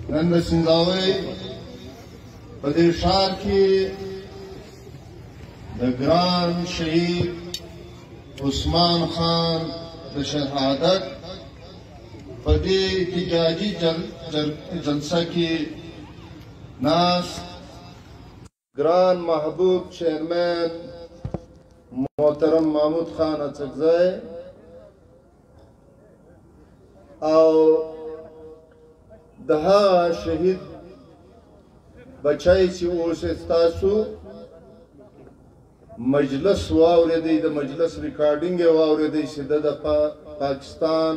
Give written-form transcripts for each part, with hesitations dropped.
نن د سنځاوۍ په دې ښار کې د ګران شهید عثمان خان د شهادت په دې احتجاجي جلسه کې ناست ګران محبوب چیرمن محترم محمود خان اڅکزی او د هغه شهید بچی چې اوس ستاسو مجلس واورېدی د مجلس ریکارډینګ یې واورېدی چې د پاکستان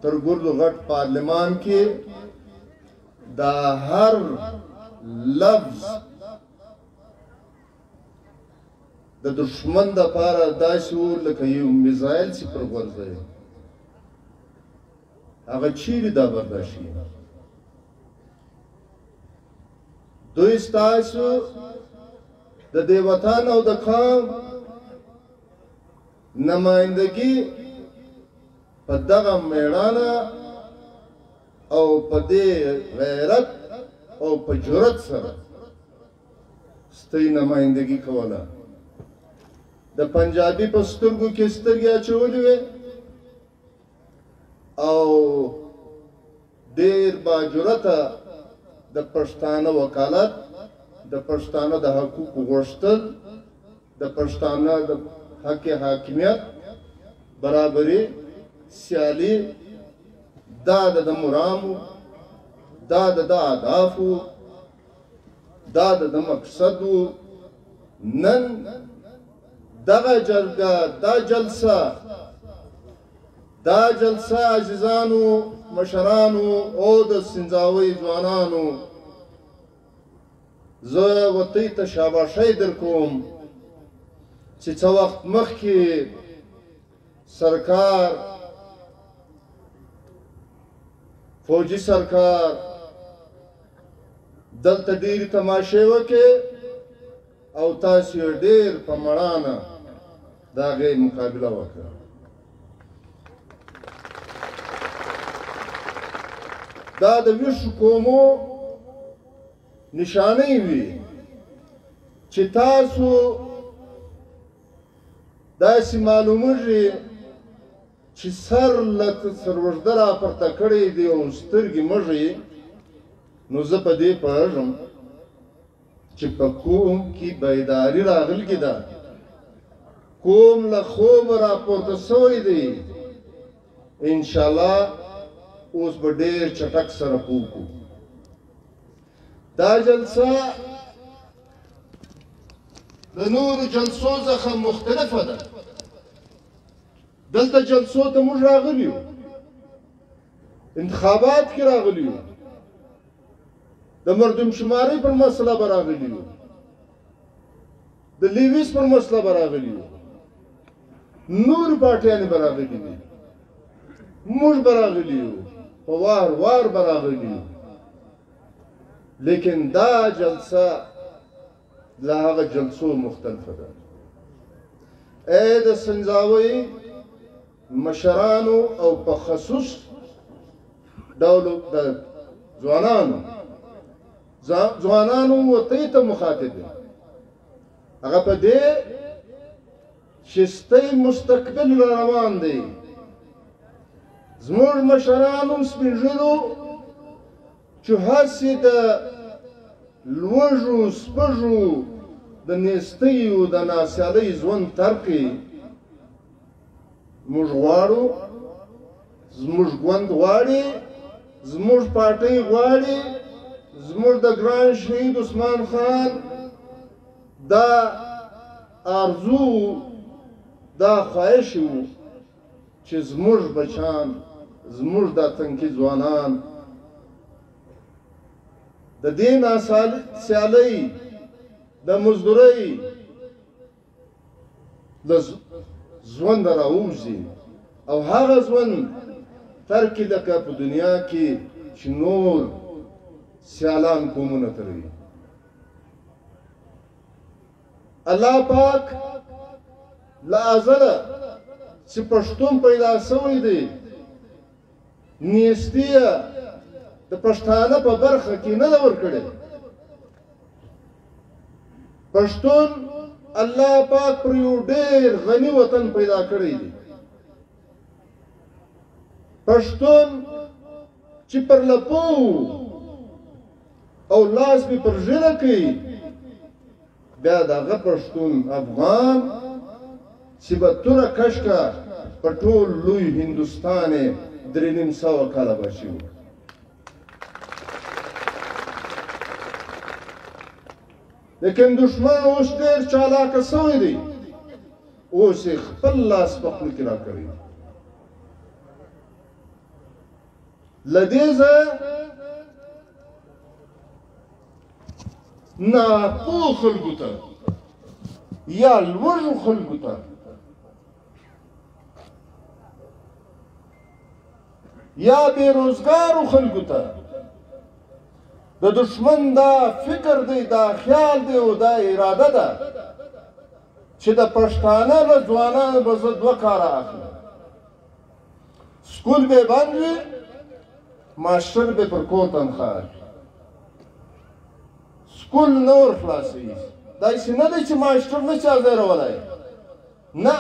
تر ګردو غټ پارلمان کې دا هر لفظ د دشمن دپاره داسې و لکه یو میزایل چې پر غورځوي هغه چیرې دا برداشت کوي دوی ستاسو د دې وطن او د قوم نمایندګي په دغه میړانه او په دې غیرت او په جرأت سره ستاسو نمایندګي کوله د پنجابي په سترګو کې سترګې اچولې وې او ډېر باجرأته د پښتانه وکالت د پښتانه د حقوقو غوښتل د پښتانه د حق حاکمیت برابري سیالي دا د مرامو دا د اهدافو دا د مقصدو نن دغه جرګه دا جلسه عزیزانو مشرانو او د سنځاوۍ ځوانانو زه ورته ته شاباشۍ درکوم چې څه وخت مخکې سرکار فوجي سرکار دلته ډېرې تماشې وکړې او تاسو یې ډېر په مړانه د هغې مقابله وکړه دا د ویښو قومو نشانې وي چې تاسو داسې معلومېږي چې سر له سروږده راپورته کړی دی او سترګې مږی نو زه په دې پوهېږم چې په قوم کې بیداري راغلې ده قوم له خوبه راپورته سوی دی انشاءالله اوس به ډېر چټک سره پوکو دا جلسه د نورو جلسو څخه مختلفه ده دلته جلسو ته موږ راغلي یو انتخابات کې راغلي یو د مردم شمارۍ پر مسله به راغلي یو د لیویس پر مسله به راغلي یو نورې پارټیانې به راغلي دي موږ به راغلي یو په وار وار به راغلي یو لیکن دا جلسه له هغه جلسو مختلفه ده ای د سنځاوۍ مشرانو او په خصوص ډولو د ځوانانو ورته ته مخاطب دي هغه په دې چې ستاسو مستقبل روان دی زموږ مشرانو سپین ږیرو چې هسې د لوږو سپږو د نیستیو د ناسیالۍ ژوند ترکي موږ غواړو زموږ ګوند غواړي زموږ پارټۍ غواړي زموږ د ګران شهید عثمان خان دا آرزو دا خواهش و چې زموږ بچان زموږ دا تنکي ځوانان د دې ناسیالۍ د مزدورۍ د ژوند راووځي او هغه ژوند ترکي لکه په دنیا کې چې نور سیالان قومونه تروي الله پاک له ازله چې پښتون پیدا شوی دی نیستي د پښتانه په برخه کې نه ده ورکړې. پښتون الله پاک پر یو ډېر غني وطن پیدا کړی دی. پښتون چې پر لپو او لاس به پر ژیره کوي، بیا دغه پښتون افغان چې به توره کشکه په ټول لوی هندوستان یې 350 کاله بچي و. لیکن دشمن اوس ډېر چالاکه سوی دی، اوس یې خپل لاس په خوله کې راکړی. له دې ځایه ناپوه خلکو ته یا لوږو خلکو ته یا بېروزګارو خلکو ته د دشمن دا فکر دی، دا خیال دی او دا اراده ده چې د پښتانه له ځوانانو به زه 2 کاره اخلم. سکول به بند وي، ماسټر به پر کور تنخواه اخلي. سکول نه ور خلاصوي. داسې نه دی چې ماسټر نه چا ځایرولی، نه،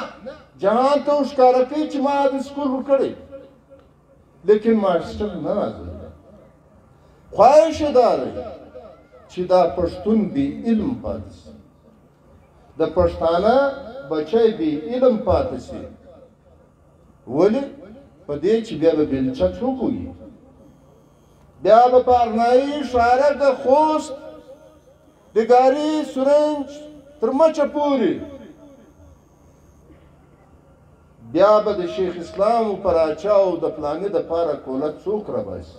جهان ته ښکاره کوي چې ما د سکول ورکړی، لیکن ماسټر نه راځي. خواهش یې دا دی چې دا پښتون بې علم پاتې شي، د پښتانه بچی بې علم پاتې شي. ولې؟ په دې چې بیا به بېلچه څوک وي، بیا به په ارنایي شارک د خوست د ګاري سورنج تر مچه پورې بیا به د شیخ اسلام و پراچا او د فلاني دپاره کولک څوک راباسي.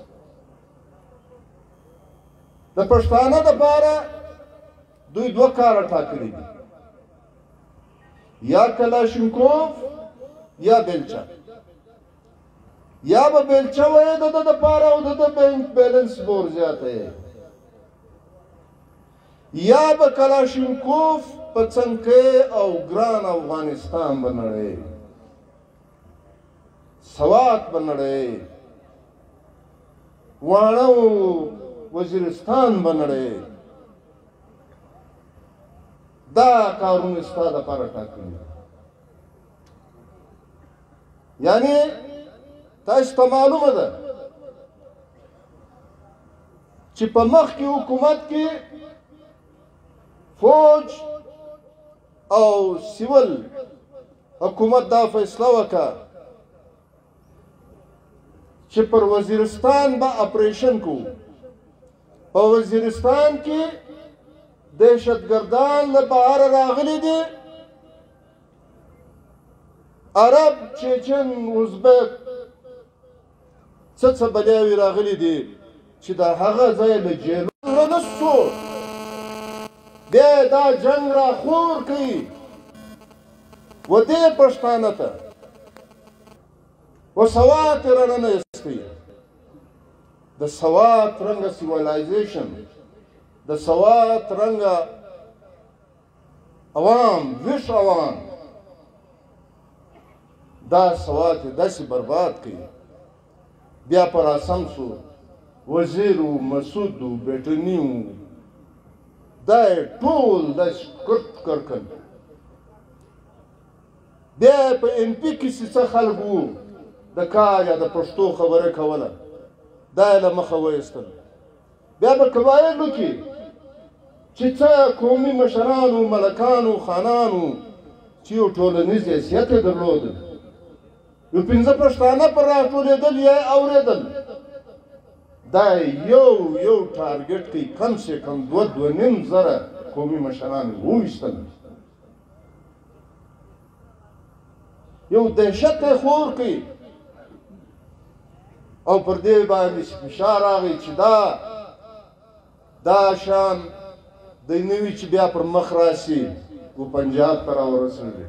د پښتانه دپاره دوی 2 کاره ټاکلي دي، یا کلاشینکوف یا بیلچه. یا به بیلچه وایي د ده دپاره او د ده بینک بیلنس بور زیاتی، یا به کلاشینکوف په څنګه او ګران افغانستان به نړۍ، سوات به نړۍ، واړه وزیرستان به نړۍ. دا کارونه ستا دپاره ټاکلي. یعنې تاسو ته معلومه ده چې په مخکې حکومت کې فوج او سیول حکومت دا فیصله وکړه چې پر وزیرستان به اپریشن کوو. په وزیرستان کې دهشتګردان له بهره راغلي دي، عرب، چیچن، ازبک، څه بلیاوې راغلي دي چې د هغه ځای له جیلونو نه سو بیا دا جنګ راخور کوي و دې پښتانه ته و سوات یې راننه ایستی. د سوات رنګه سیویلایزیشن، د سوات رنګه عوام، ویښ عوام، دا سوات یې داسې برباد کوي. بیا پر اسم سو وزیر و مسعود و بیټني و، دا یې ټول داسې کرت کرکل. بیا په ایم پي کې چې څه خلک وو د کار یا د پښتو خبره کوله، دا یې له مخه وایستل. بیا په قبایلو کې چې څه قومي مشرانو، ملکانو، خانانو چې یو ټولنیز حیثیت یې درلوده، یو 5 پښتانه پر راټولېدل یا اورېدل، دا یو ټارګټ کوي کم سے کم 2.5 زره قومي مشران وویستل. یو دهشت یې خور کوي او پر دې باندې فشار راغی چې دا شان دی نه وي چې بیا پر مخ راسي و پنجاب ته راورسېږي.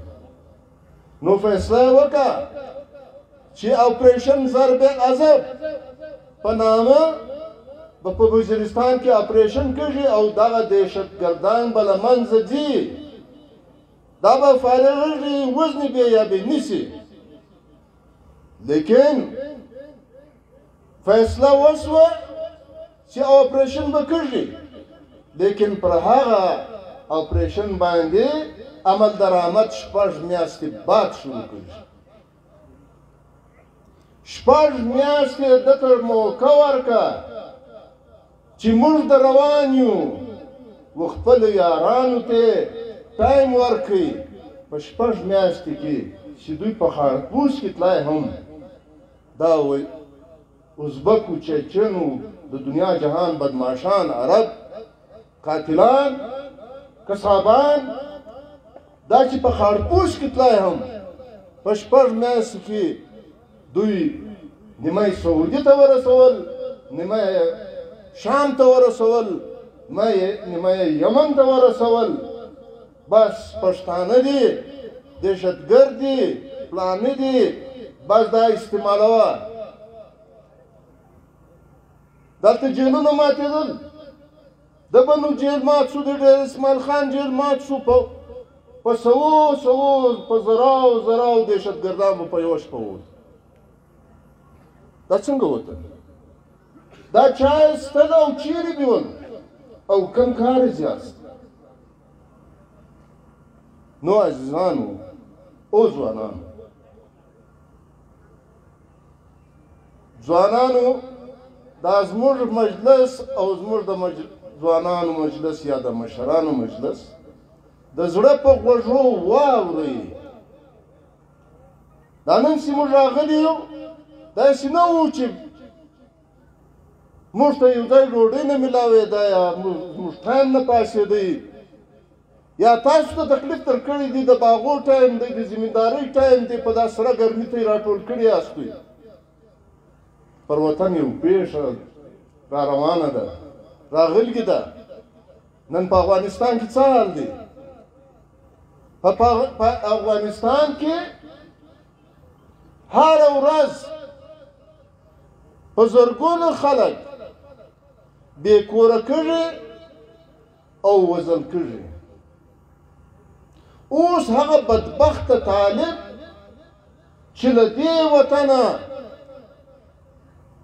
نو فیصله یې وکړه چې اپریشن ضرب عذب په نامه به په وزیرستان کې اپریشن کېږي او دغه دهشتګردان به له منځه ځي، دا به فارغېږي، وزنې به یا به نیسي. لیکن فیصله وشوه چې اپریشن به کړي لیکن پر هغه اپریشن باندې عمل درآمد 6 میاشتې بعد شروع کړي 6 میاشتې دته موقع ورکړه چې موږ د روان یو وخپل یارانو ته ټایم ورکړي په 6 میاشتې کې چې دوی په خارپوس کې تلای هم دا وایي ازبکو چچنو د دنیا جهان بدماشان عرب قاتلان کسابان دا چې په خارپوس کې تلای هم په 6 میاشتې کې دوی نیمه سعودي ته ورسول نیمه شام ته ورسول نیمه یمن ته ورسول بس پښتانه دي دهشتګرد دي پلانې دي بس دا استعمالوه دلته جیلونه ماتېدل د بنو جیل مات شو د ډېر اسماعیل خان جیل مات شو په سوو په زراو دهشتګردان په یوه شپه ووت دا څنګه وته دا چا ایستل او چیرې بیول او کوم کار یې زیاست نو عزیزانو او ځوانانو دا زموږ مجلس او زموږ د ځوانانو مجلس یا د مشرانو مجلس د زړه په غوږو واورئ دا نن چې موږ راغلي یو داسې نه وو چې موږ ته یو ځای ډوډۍ نه میلاوېده یا زموږ ټایم نه پاسېدی یا تاسو ته تکلیف در کړی دی د باغو ټایم دی د زمیندارۍ ټایم دی په دا سره ګرمي ته یې راټول کړي یاستئ پر وطن یو پیښه را روانه ده راغلې ده نن په افغانستان کې څه حال دی په افغانستان کې هره ورځ په زرګونو خلک بې کوره کړي او وژل کړي اوس هغه بدبخته طالب چې له دې وطنه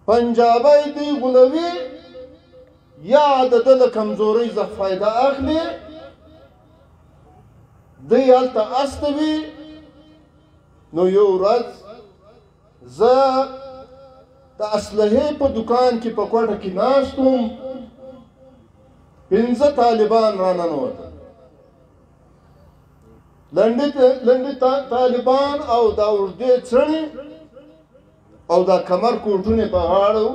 پنجابی دی غلوي یا د ده له کمزورۍ څخه فایده اخلي دی هلته استوي نو یو ورځ زه د اسلحې په دکان کې په کوټه کې ناست وم 15 طالبان راننوتل لنډې طالبان او دا اوږدې څڼې او دا کمر کوټونه په غاړه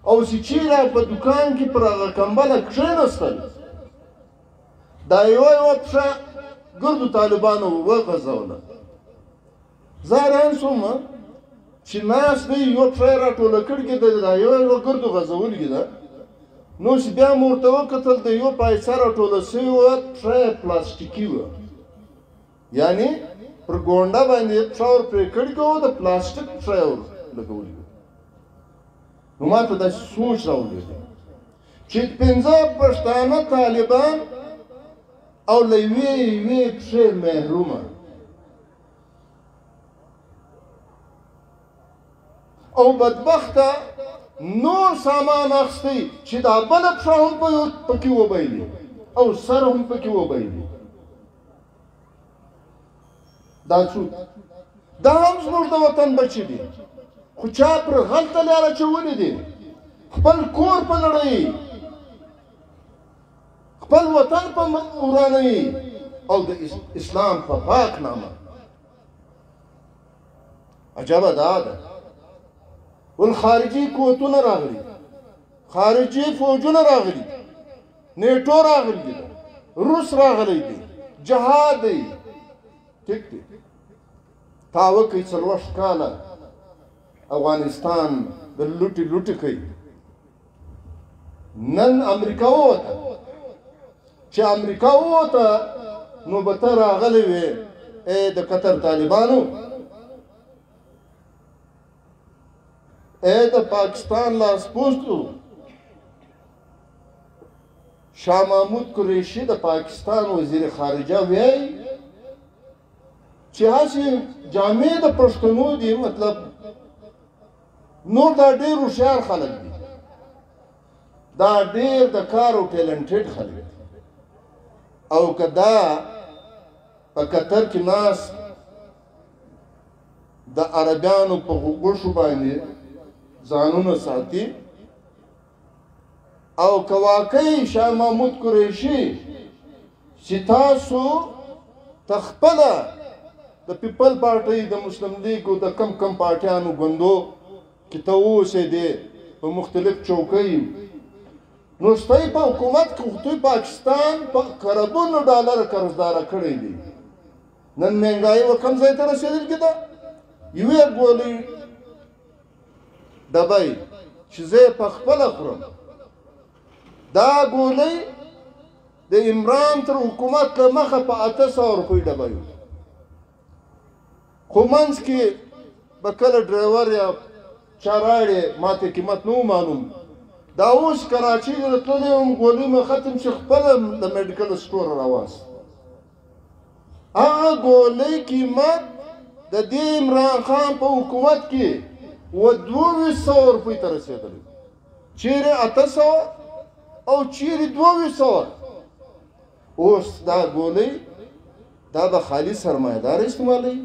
او چې چیرې په دکان کې پر هغه کمبله کښېناستل دا یوه پښه ګردو طالبانو وغځوله زه حیران شوم چې ناست دی یوه پښه یې راټوله کړې دا یوه ګردو غځولې ده نو چې بیا مې ورته وکتل د یوه پایڅه راټوله سوې وه پښه یې پلاستیکي وه یعنې پر ګونډه باندې پښه ور پرې کړې وه د پلاستیک پښه یې ور لګولې وه نو ما ته داسې سوچ راولېږي چې 15 پښتانه طالبان او له یوې پښې محرومه او بدبخته نور سامان اخیستی چې دا بله پښه هم پکې وبایلي او سر هم پکې وبایلي دا څوک دا هم زموږ د وطن بچي دي خو چا پر غلطه لاره اچولي دي خپل کور په لړۍ خپل وطن په ورانۍ او د اسلام په پاک نامه عجبه دا ده ول خارجي قوتونه راغلي خارجي فوجونه راغلي نیټو راغلي دي روس راغلي دي جهاد دی ټیک دی تا وکړئ 40 کاله افغانستان د لوټې کوي نن امریکا ووته چې امریکا ووته نو به ته راغلی وې د قطر طالبانو د پاکستان لاسپوڅو شاه محمود قریشي د پاکستان وزیر خارجه وایي چې هسې جامې د پښتنو دي مطلب نور دا ډېر هوښیار خلک دي دا ډېر د کار او ټیلنټډ خلک او که دا په قطر کې ناست د عربیانو په غوښو باندې ځانونه ساتي او که واقعي شاه محمود قریشي چې تاسو تخپله د پیپل پارټۍ د مسلم لیګ او د کم کم پارټیانو ګوندو کې ته اوسېدې په مختلف چوکۍ نو ستاسو په حکومت کې خو پاکستان په کروڑونو ډالر قرضداره کړی دی نن مهنګایي و کم ځای ته رسېدلې ده یوې ګولۍ ډبۍ چې زه یې په خپله خورم دا ګولۍ د عمران تر حکومت له مخه په 800 روپۍ ډبۍ خو منځ کې به کله ډرایور یا چا راړې ماته قیمت نه و معلوم دا اوس کراچۍ ته تللی وم ګولۍ مې ختم چې خپله د میډیکل سټور راواست هغه ګولۍ قیمت د دې عمران خان په حکومت کې و 2200 روپۍ ته رسېدلی چیرې 800 او چیرې 2200 اوس دا ګولۍ دا به خالي سرمایه‌دار استعمالوي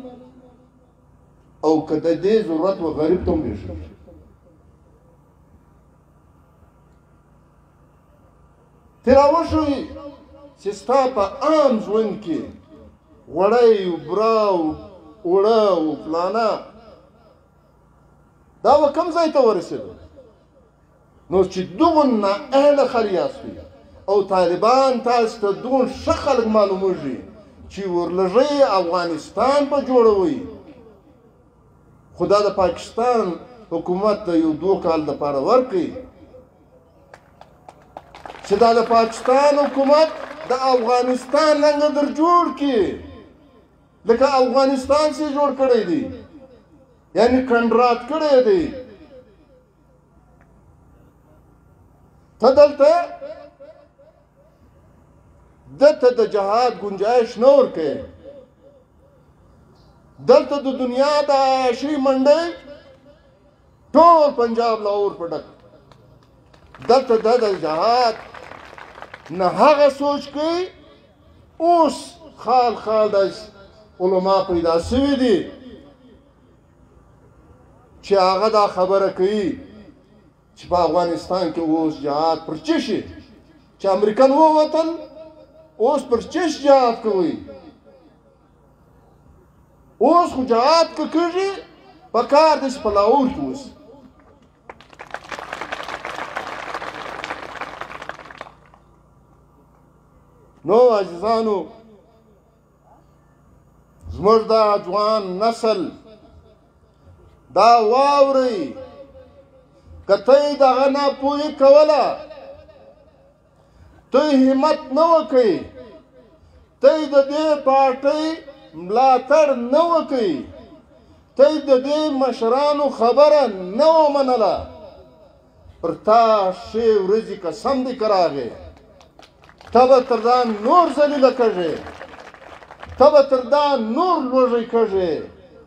او که د دې ضرورت و غریب ته هم ویښوي تېره وشوي چې ستا په عام ژوند کې غوړی و بوره و اوړه و فلانه دا به کوم ځای ته ورسېدل نو چې دغو نااهله خلیاستوي او طالبان تاسو ته دغون ښه خلک معلومیږي چې ورلږئ افغانستان به جوړوئ خو دا د پاکستان حکومت ته یو 2 کال دپاره ورکړي چې دا د پاکستان حکومت د افغانستان لنګه در جوړ کړي لکه افغانستان چې جوړ کړی دی یعنی کنډرات کړی دی ته دلته دته د جهاد گنجائش نه ورکوي دلته د دنیا د عیاشۍ منډۍ ټول پنجاب لاهور په ډک دلته د جهاد نه هغه سوچ کوي اوس خال خال د علما پیدا شوي دي چې هغه دا خبره کوي چې په افغانستان کې اوس جهاد پر څه شي چې امریکن ووتل اوس پر څه جهاد کوي اوس خو جهاد که کېږي په کار دی چې په لاهور کې اوسي نو عزیزانو زموږ دا ځوان نسل دا واورئ که ته یې دغه ناپوهي کوله ته همت نه وکئ ته د دې پارټۍ ملاتړ نه وکئ ته د دې مشرانو خبره نه ومنله پر تا ښې ورځې قسم دی که راغې ته به تر دا نور ذلیله کږې ته به تر دا نور لوږی کږې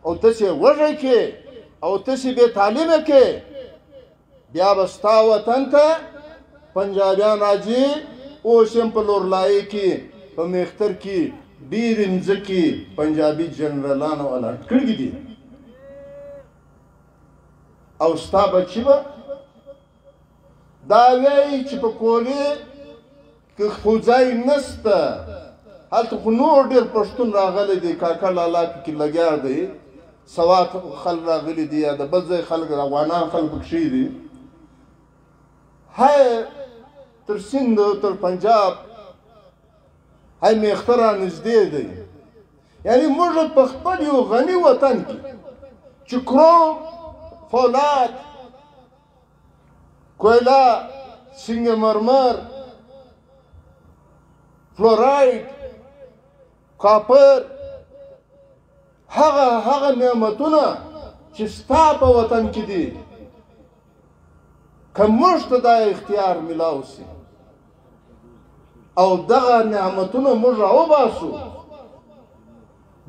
او تاسې وږی کې او تاسې بې تعلیمه کې بیا به ستا وطن ته پنجابیان راځي اوس هم په لورلایي کې په میختر کې ډېرې مځکې پنجابي جنرالانو الاټ کړي دي او ستا بچي به دا وایي چې په کولې که خو ځای نسته هلته خو نور ډېر پښتون راغلی دی کاکړ لالا پکې لګیا دی سوات خلک راغلي دي یا د بل ځای خلک افغانان خلک پکښې دي هی تر سیند تر پنجاب هی میختر را نږدې دی یعنی موږ په خپل یو غني وطن کې چې کروم فولاد کویلا سنگ مرمر فلوراید کاپر هغه نعمتونه چې ستا په وطن کې دي که موږ ته دا اختیار میلاو سي او دغه نعمتونه موږ راوباسو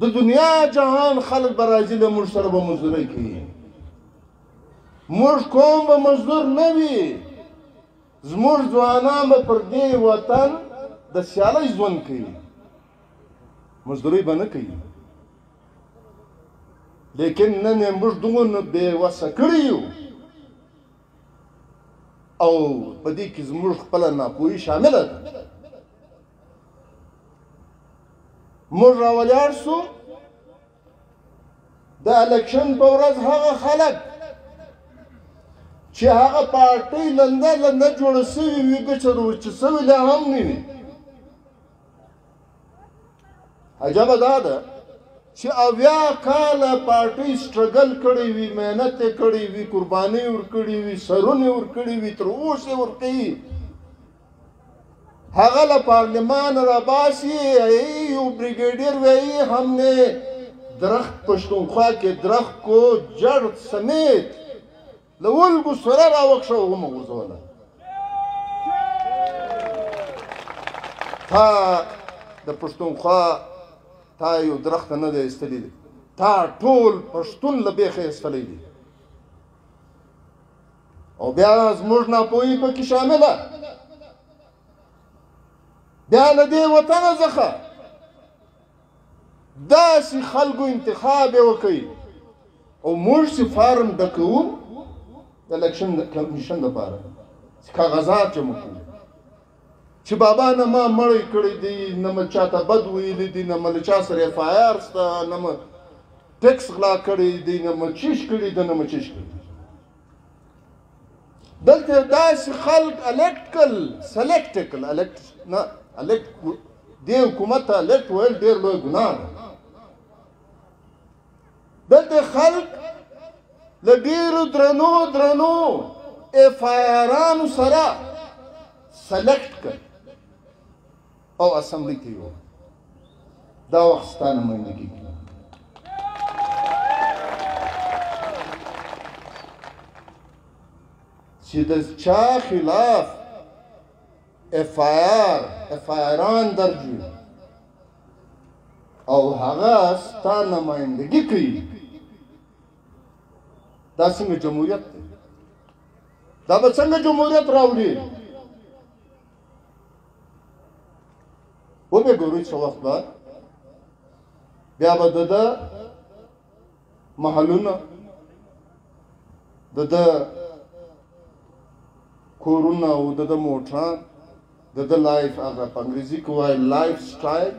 د دنیا جهان خلک به راځي له موږ سره به مزدورۍ کوي موږ کوم به مزدور نه وي زموږ ځوانان به پر دې وطن د سیالۍ ژوند کوي، مزدورۍ به نه کوي. لیکن نن یې موږ دومره بې وسه کړي یو او په دې کې زموږ خپله ناپوهي شامله ده. موږ راولاړ سو د الیکشن په ورځ هغه خلک چې هغه پارټۍ لنده لنده جوړه سوې وي ګچه روچه سوې لا هم نه وي. عجبه دا ده چې 80 کاله پارټۍ سټرګل کړی وي، محنت یې کړی وي، قربانۍ ورکړي وي، سرونه یې ورکړي وي، تر اوسه یې ورکوي. هغه له پارلمان راباسي، یو بریگیډیر وایي ہم نے درخت پښتونخوا کې درخت کو جڑ سمیت له ولګو سره راوښه ومه غورځوله. تا د پښتونخوا تا یو درخت نه دی ایستلی دی، تا ټول پښتون له بیخه ایستلی دی. او بیا زموږ ناپوهي پکې شامله، بیا له دې وطنه څخه داسې خلکو انتخاب یې وکړي او موږ چې فارم ډکوو د الیکشن کمیشن دپاره چې کاغذات جمع کړو چې بابا نه ما مړی کړی دی، نه مې چاته بد ویلی دی، نه مې له چا سره اف آی آر شته، نه مې ټیکس غلا کړی دی، نه مې چیش کړی دی، نه مې چیش کړی دی. دلته داسې خلک الکټ کړل، سلیکټ یې کړل، الکټ نه الکټ دې حکومت ته الکټ ویل ډېر لوی ګناه ده. دلته خلک له ډېرو درنو اف آی آرانو سره سلیکټ کړ او اسمبلۍ ته یې دا وخت ستا نمایندګي کوي. چې د چا خلاف اف آی آران درج وي او هغه ستا نمایندګي کوي، دا څنګه جمهوریت دی؟ دا به څنګه جمهوریت راوړي؟ وبې ګورئ څه وخت بعد بیا به د ده محلونه، د ده کورونه او د ده موټران، د ده لایف، هغه په انګریزي کې وایي لایف سټایل،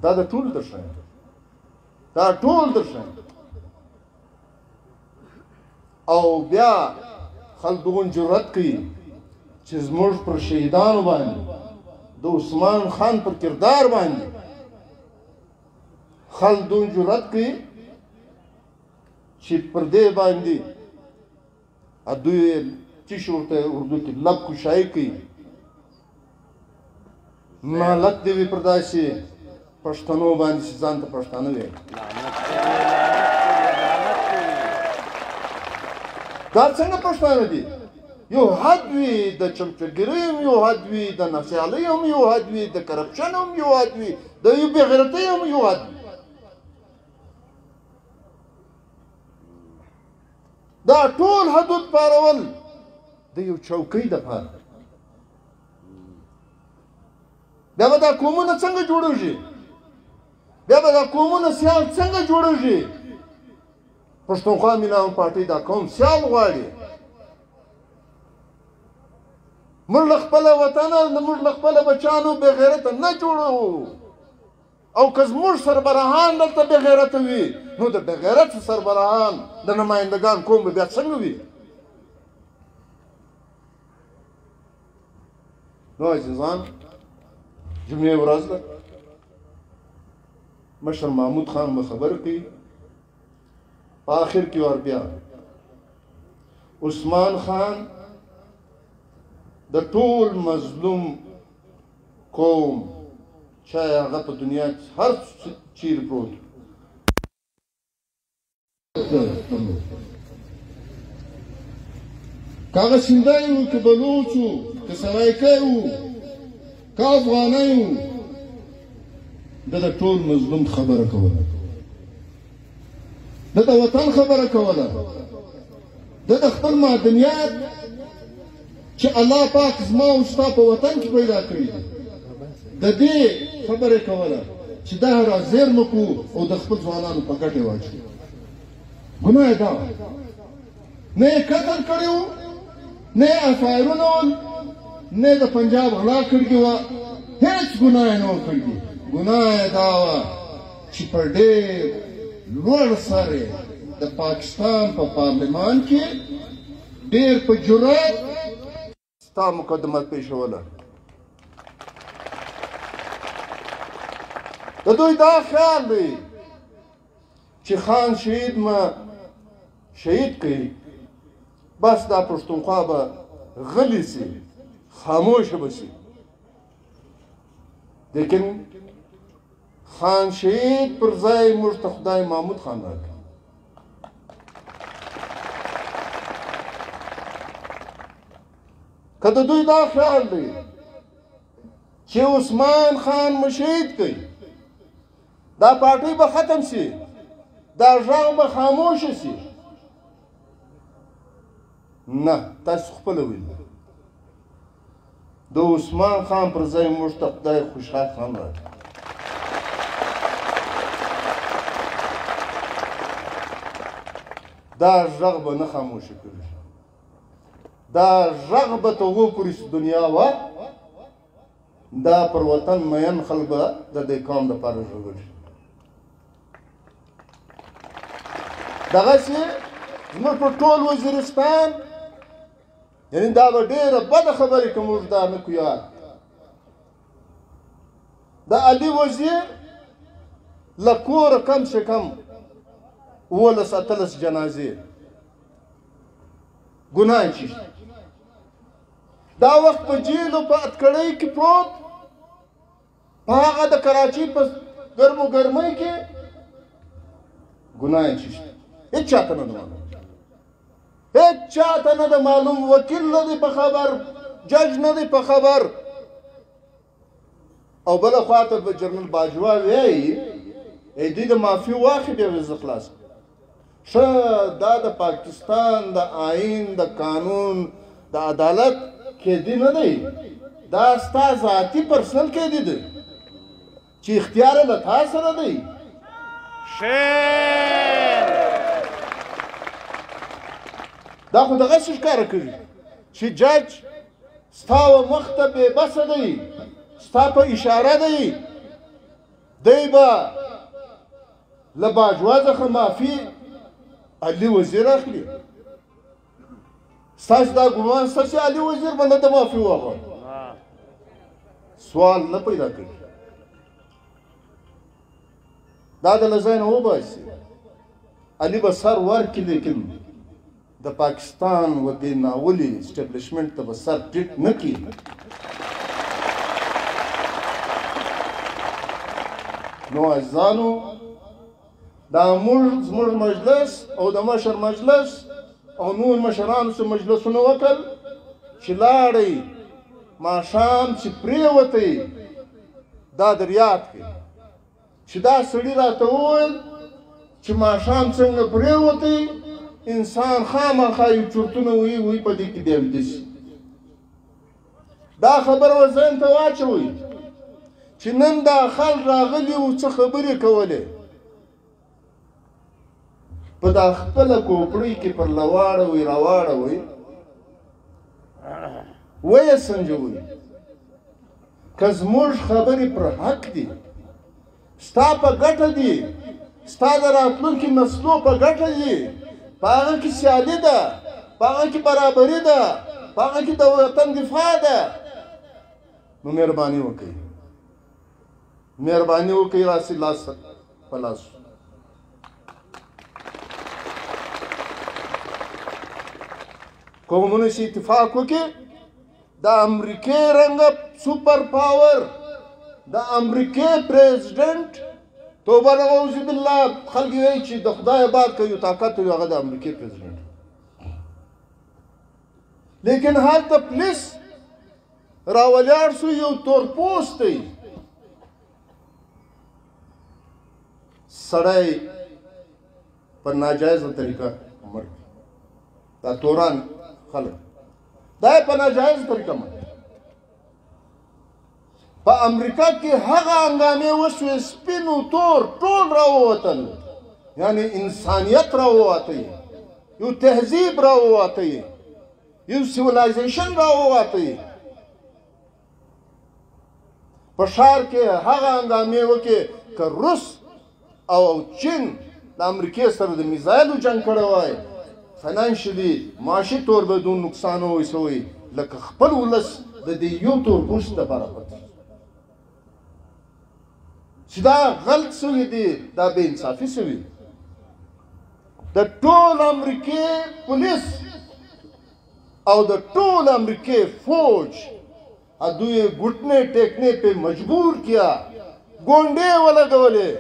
دا د ټول درښایم، دا ټول درښایم. او بیا خلک دغون جرأت کوي چې زموږ پر شهیدانو باندې د عثمان خان پر کردار باندې خلک دغون جرأت کوي چې پر دې باندې دوی چی ورته اردو کې لب کشایي کوي. مالت دې وي پر داسې پښتنو باندې چې ځان ته پښتانه وایي. دا څنګه پښتانه دي؟ یو حد وي د چمچګرۍ هم یو حد وي، د نفسیالۍ هم یو حد وي، د کرپشن هم یو حد وي، د یو بې غیرتۍ هم یو حد وي. دا ټول حدود پارول د یو چوکۍ دپاره. بیا به دا قومونه څنګه جوړېږي؟ بیا به دا قومونه سیال څنګه جوړېږي؟ پښتونخوا مینه پارټۍ دا قوم سیال غواړي. موږ له خپله وطنه، موږ له خپله بچیانو بې غیرته نه جوړوو. او که زموږ سربراهان دلته بې غیرته وي، نو د بې غیرته سربراهان د نمایندګان قوم به بیا څنګه وي؟ نو عزیزان، جمعې ورځ ده، مشر محمود خان به خبر کوي، په آخر کې ور بیا عثمان خان د ټول مظلوم قوم چاہے هغه په دنیا هر چیرې پروت که هغه سیندی وو، که بلوچ وو، که سرایکی وو، که افغانی وو، ده د ټول مظلوم خبره کوله، ده د وطن خبره کوله، د خپل معدنیات چې الله پاک زما او ستا په وطن کې پیدا کړي دي د دې خبرې کوله چې دا رازیرمه کړو او د خپل ځوانانو په ګټې واچوو ګناه یې دا وه نه یې قتل کړی و نه یې افایرونه ول نه د پنجاب غلا کړي وه هېڅ ګناه یې نه و کړي ګناه یې دا وه چې په ډېر لوړ سر د پاکستان په پارلمان کې ډېر په جرأت ستا مقدمه پیښوله د دوی دا خیال دی چې خان شهید ما شهید کړي بس دا پښتونخوا به غلی سي خاموشه به سي لیکن خان شهید پر ځای موږ ته خدای محمود خان راکړي که د دوی دا خیال دی چې عثمان خان مو شهید کړي دا پارټۍ به ختم سي دا غږ به خاموشه سي نه تاسو خپله ویل د عثمان خان پر ځای موږ ته خدای خوشحال خان راکړي دا غږ به نه خاموشه کړي دا غږ به تر هغو پورې دنیا وه دا پر وطن مین خلک به د دې قوم دپاره ژغوري دغسې زموږ په ټول وزیرستان یعنې دا به ډېره بده خبرې که موږ دا نه کړو یاد د علي وزیر له کوره کم سے کم 18 جنازې ګناه یې چیشته دا وخت په جیلو په اتکړۍ کې پروت په هغه د کراچۍ په ګرمو ګرمۍ کې ګناه یې چیشته هېڅ چاته نه ده معلوم هېڅ چاته نه ده معلوم وکیل نه دی په خبر جج نه دی په خبر او بله خواته به جنرال باجوا وایي دوی د معافي واخلي بیا به زه خلاص ښه دا د پاکستان د آئین د قانون د عدالت قیدي نه دی دا ستا ذاتي پرسنل قیدي دی چې اختیار یې له تا سره دی دا خو دغسې ښکاره کوي چې جج ستا و مخ ته بې بسه دی ستا په اشاره دی دی به له باجوا څخه معافي علي وزیر اخلي ستاسو دا ګمان شته چې علي وزیر به نه د معافي واغواړي سوال نه پیدا کوي دا د له ځای نه وباسي علي به سر ورکړي لیکن د پاکستان و دې ناولي اسټبلیشمنټ ته به سر ټیټ نه کړي نو عزیزانو دا زموږ مجلس او د مشر مجلس او نور مشرانو څه مجلسونه وکړل چې لاړئ ماښام چې پرېوتی دا در یاد کړئ چې دا سړي راته وویل چې ماښام څنګه پرېوتی انسان خامخا یو چورتونه وایي په دې کې دی ویده شي دا خبره به ذهن ته واچوئ چې نن دا خلک راغلي وو څه خبرې کولې په دا خپله کوپړۍ کې پر لواړوئ راواړوئ ویې سنجوئ که زموږ خبرې پر حق دي ستا په ګټه دي ستا د راتلونکي نسلو په ګټه دي په هغه کې سیالي ده په هغه کې برابري ده په هغه کې د وطن دفاع ده نو مهرباني وکړئ مهرباني وکړئ راسئ لاس په لاس قومونو سي اتفاق وکړي د امریکې رنګه سوپر پاور د امریکې پریزیډنټ توبه نعوذ بالله خلک وایي چې د خدای باد که یو طاقت وي هغه د امریکې پریزیډنټ لیکن هلته پولیس راولاړ شو یو تورپوست دی سړی په ناجایزه طریقه مړ دا توران خلک دا یې په ناجایز طریقه مني. په امریکا کې هغه هنګامې وشوې سپین و تور ټول راووتل، یعنې انسانیت راووتی، یو تهذیب راووتی، یو سیولایزیشن راووتی. په ښار کې هغه هنګامې وکړې که روس او چین د امریکې سره د میزایلو جنګ کړی وای، فاینانشلي معاشي طور به دون نقصان وسوی لکه خپل ولس د دې یو تور پوست دپاره پټ چې دا غلط سوي دي، دا بې انصافي سوي. د ټول امریکې پولیس او د ټول امریکې فوج دوی घुटने टेकने पे मजबूर किया, गोंडे ولګولې.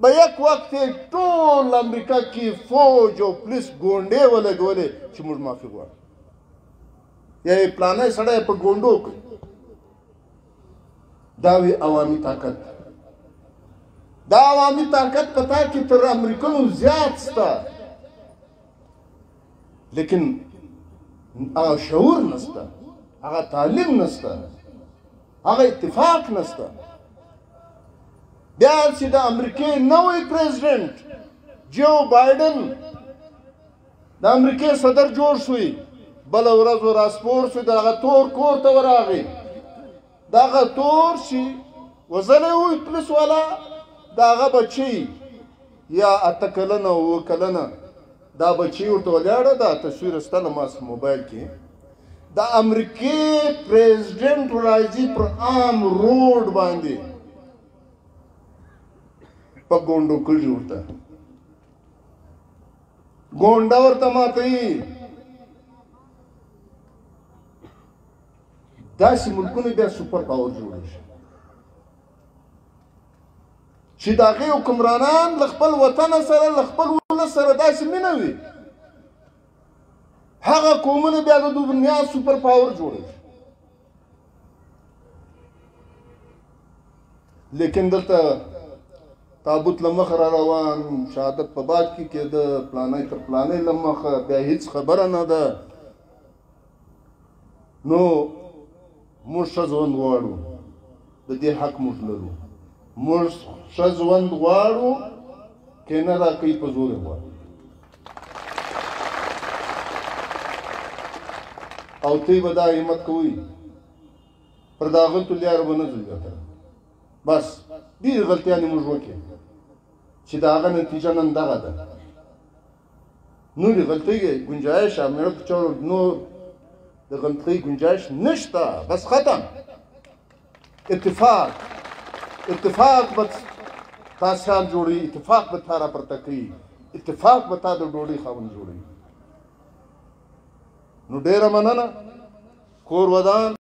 په یک وخت ټول امریکا کې فوج او پولیس ګونډې ولګولې چې موږ معافي غواړو. یا یې پلانه سړی په ګونډو کوي. دا وی عوامي طاقت. دا عوامي طاقت په تا کې تر امریکنو زیات سته، لیکن هغه شعور نسته، هغه تعلیم نسته، هغه اتفاق نسته. بیا چې د امریکې نوی پریزیډنټ جو بایډن د امریکې صدر جوړ شوی، بله ورځ راسپور شو، دغه تور کور ته ورغی. دغه تور چې وزلی وی پولیس والا، د هغه بچی یا 8 کلنه 9 کلنه دا بچی ورته ولاړه، دا تصویر شته ما موبایل کې. د امریکې پریزیډنټ راځي پر عام روډ باندې په ګونډو کږي ورته ګونډه ورته ماتوي. داسې ملکونه بیا سوپر پاور جوړ شي چې د هغې حکمرانان له خپل وطن سره له خپل ولس سره داسې مینه وي، هغه قومونه بیا د دنیا سوپر پاور جوړوي. لیکن دلته تابوت له مخه را روان، شهادت په باد کې کېده، پلانی تر پلانی له مخه، بیا هېڅ خبره نه ده. نو موږ ښه ژوند غواړو، د دې حق موږ لرو. موږ ښه ژوند غواړو، که نه راکوي په زور یې غواړو. او تی به دا همت کوئ پر دا غلطو لیارو به نه ځو بېرته. بس ډېرې غلطیانې موږ وکړې چې د هغه نتیجه نن دغه ده. نورې غلطۍ ګنجایش میړه په چاړو نور د غلطۍ ګنجایش نشته. بس ختم. اتفاق به تا سیال جوړوي، اتفاق به تا راپورته کوي، اتفاق به تا د ډوډۍ خاوند جوړوي. نو ډېره مننه. کور ودان